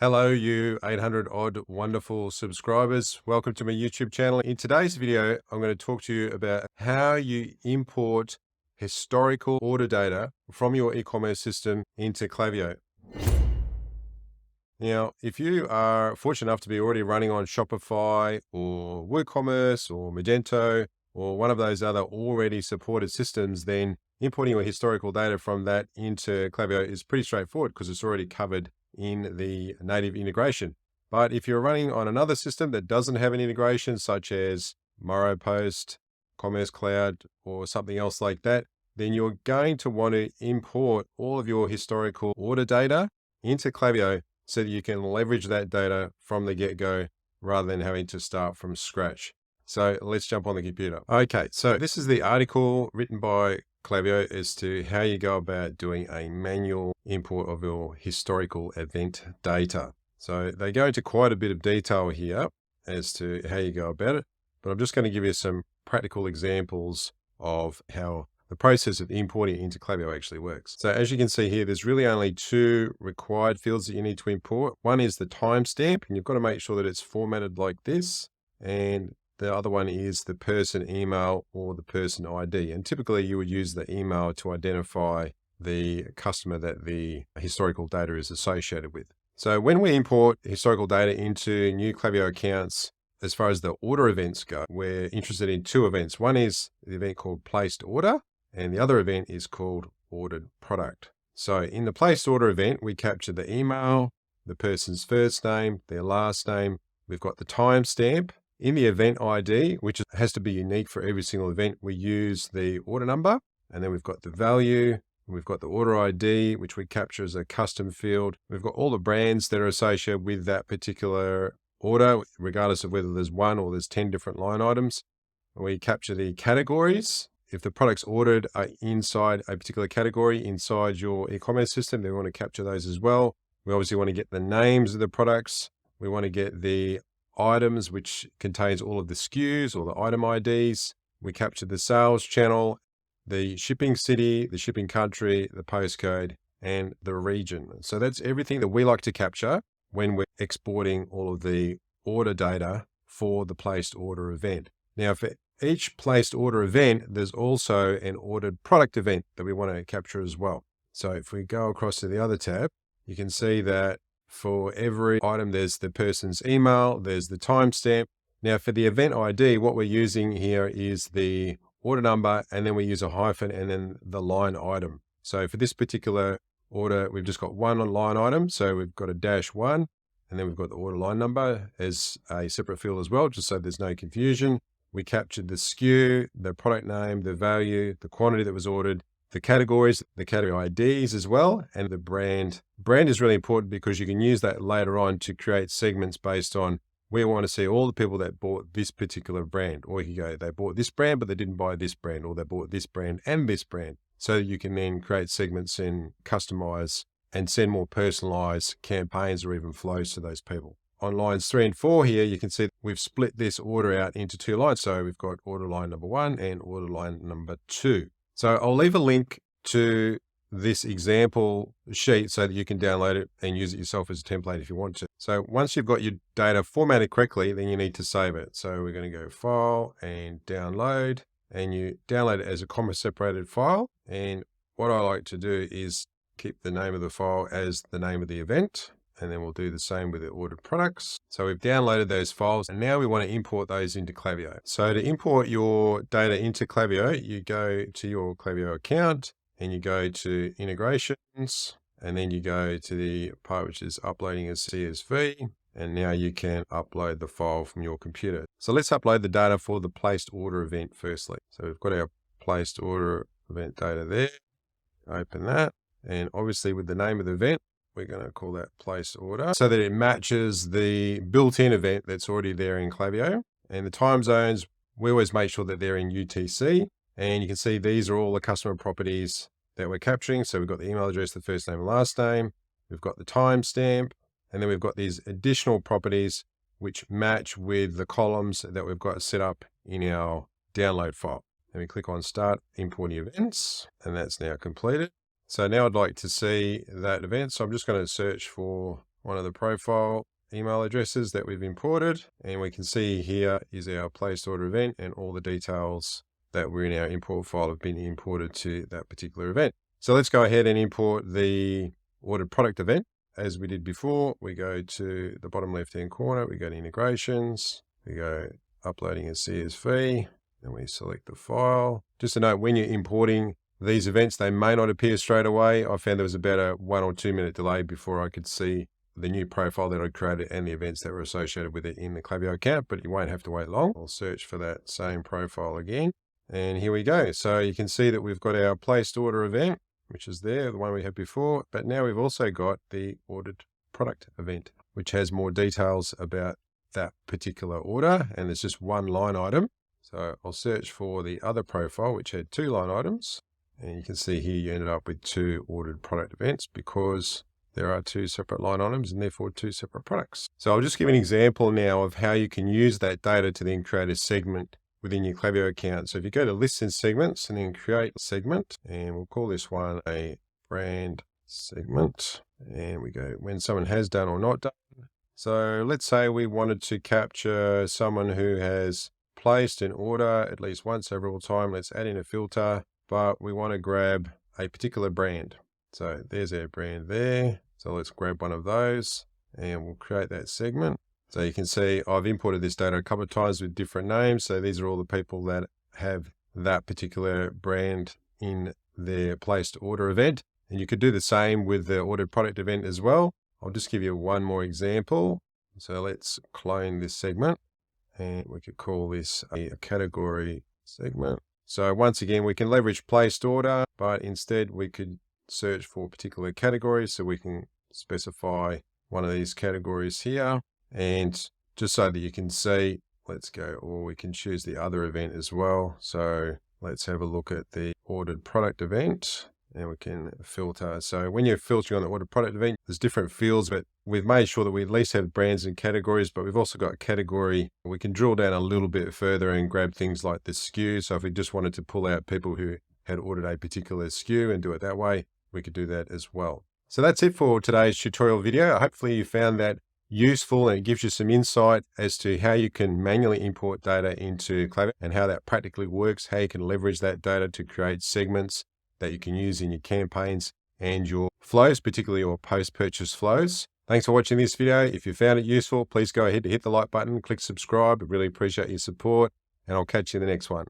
Hello, you 800 odd wonderful subscribers. Welcome to my YouTube channel. In today's video, I'm going to talk to you about how you import historical order data from your e-commerce system into Klaviyo. Now, if you are fortunate enough to be already running on Shopify or WooCommerce or Magento or one of those other already supported systems, then importing your historical data from that into Klaviyo is pretty straightforward because it's already covered in the native integration. But if you're running on another system that doesn't have an integration, such as Post, Commerce Cloud, or something else like that, then you're going to want to import all of your historical order data into Klaviyo so that you can leverage that data from the get-go rather than having to start from scratch. So let's jump on the computer. Okay, so this is the article written by Klaviyo as to how you go about doing a manual import of your historical event data. So they go into quite a bit of detail here as to how you go about it, but I'm just going to give you some practical examples of how the process of importing into Klaviyo actually works. So as you can see here, there's really only two required fields that you need to import. One is the timestamp, and you've got to make sure that it's formatted like this. And the other one is the person email or the person ID. And typically you would use the email to identify the customer that the historical data is associated with. So when we import historical data into new Klaviyo accounts, as far as the order events go, we're interested in two events. One is the event called placed order, and the other event is called ordered product. So in the placed order event, we capture the email, the person's first name, their last name. We've got the timestamp. In the event ID, which has to be unique for every single event, we use the order number, and then we've got the value. We've got the order ID, which we capture as a custom field. We've got all the brands that are associated with that particular order, regardless of whether there's one or there's 10 different line items. We capture the categories. If the products ordered are inside a particular category inside your e-commerce system, then we want to capture those as well. We obviously want to get the names of the products. We want to get the items, which contains all of the SKUs or the item IDs. We capture the sales channel, the shipping city, the shipping country, the postcode, and the region. So that's everything that we like to capture when we're exporting all of the order data for the placed order event. Now, for each placed order event, there's also an ordered product event that we want to capture as well. So if we go across to the other tab, you can see that for every item, there's the person's email, there's the timestamp. Now for the event ID, what we're using here is the order number, and then we use a hyphen and then the line item. So for this particular order, we've just got one line item. So we've got a -1, and then we've got the order line number as a separate field as well, just so there's no confusion. We captured the SKU, the product name, the value, the quantity that was ordered, the categories, the category IDs as well, and the brand. Brand is really important because you can use that later on to create segments based on we want to see all the people that bought this particular brand. Or you can go, they bought this brand, but they didn't buy this brand, or they bought this brand and this brand. So you can then create segments and customize and send more personalized campaigns or even flows to those people. On lines 3 and 4 here, you can see we've split this order out into two lines. So we've got order line number 1 and order line number 2. So I'll leave a link to this example sheet so that you can download it and use it yourself as a template if you want to. So once you've got your data formatted correctly, then you need to save it. So we're going to go File and Download, and you download it as a comma separated file. And what I like to do is keep the name of the file as the name of the event. And then we'll do the same with the ordered products. So we've downloaded those files, and now we want to import those into Klaviyo. So to import your data into Klaviyo, you go to your Klaviyo account and you go to integrations, and then you go to the part which is uploading as CSV. And now you can upload the file from your computer. So let's upload the data for the placed order event firstly. So we've got our placed order event data there. Open that. And obviously with the name of the event, we're going to call that placed order so that it matches the built-in event that's already there in Klaviyo. And the time zones, we always make sure that they're in UTC. And you can see these are all the customer properties that we're capturing. So we've got the email address, the first name and last name. We've got the timestamp. And then we've got these additional properties which match with the columns that we've got set up in our download file. And we click on Start Importing Events, and that's now completed. So now I'd like to see that event. So I'm just going to search for one of the profile email addresses that we've imported. And we can see here is our placed order event, and all the details that were in our import file have been imported to that particular event. So let's go ahead and import the ordered product event. As we did before, we go to the bottom left-hand corner, we go to integrations, we go uploading as CSV, and we select the file. Just a note, when you're importing these events, they may not appear straight away. I found there was about a 1 or 2 minute delay before I could see the new profile that I created and the events that were associated with it in the Klaviyo account, but you won't have to wait long. I'll search for that same profile again. And here we go. So you can see that we've got our placed order event, which is there, the one we had before, but now we've also got the ordered product event, which has more details about that particular order, and there's just one line item. So I'll search for the other profile, which had 2 line items, and you can see here you ended up with 2 ordered product events because there are 2 separate line items and therefore 2 separate products. So I'll just give an example now of how you can use that data to then create a segment within your Klaviyo account. So if you go to lists and segments and then create a segment, and we'll call this one a brand segment, and we go when someone has done or not done. So let's say we wanted to capture someone who has placed an order at least once over all time. Let's add in a filter, but we want to grab a particular brand. So there's our brand there. So let's grab one of those and we'll create that segment. So you can see I've imported this data a couple of times with different names. So these are all the people that have that particular brand in their placed order event. And you could do the same with the ordered product event as well. I'll just give you one more example. So let's clone this segment and we could call this a category segment. So once again, we can leverage placed order, but instead we could search for particular categories. So we can specify one of these categories here. And just so that you can see, let's go, or we can choose the other event as well. So let's have a look at the ordered product event and we can filter. So when you're filtering on the ordered product event, there's different fields, but we've made sure that we at least have brands and categories, but we've also got a category. We can drill down a little bit further and grab things like the SKU. So if we just wanted to pull out people who had ordered a particular SKU and do it that way, we could do that as well. So that's it for today's tutorial video. Hopefully you found that useful and it gives you some insight as to how you can manually import data into Klaviyo and how that practically works, how you can leverage that data to create segments that you can use in your campaigns and your flows, particularly your post-purchase flows. Thanks for watching this video. If you found it useful, please go ahead to hit the like button, click subscribe. I really appreciate your support, and I'll catch you in the next one.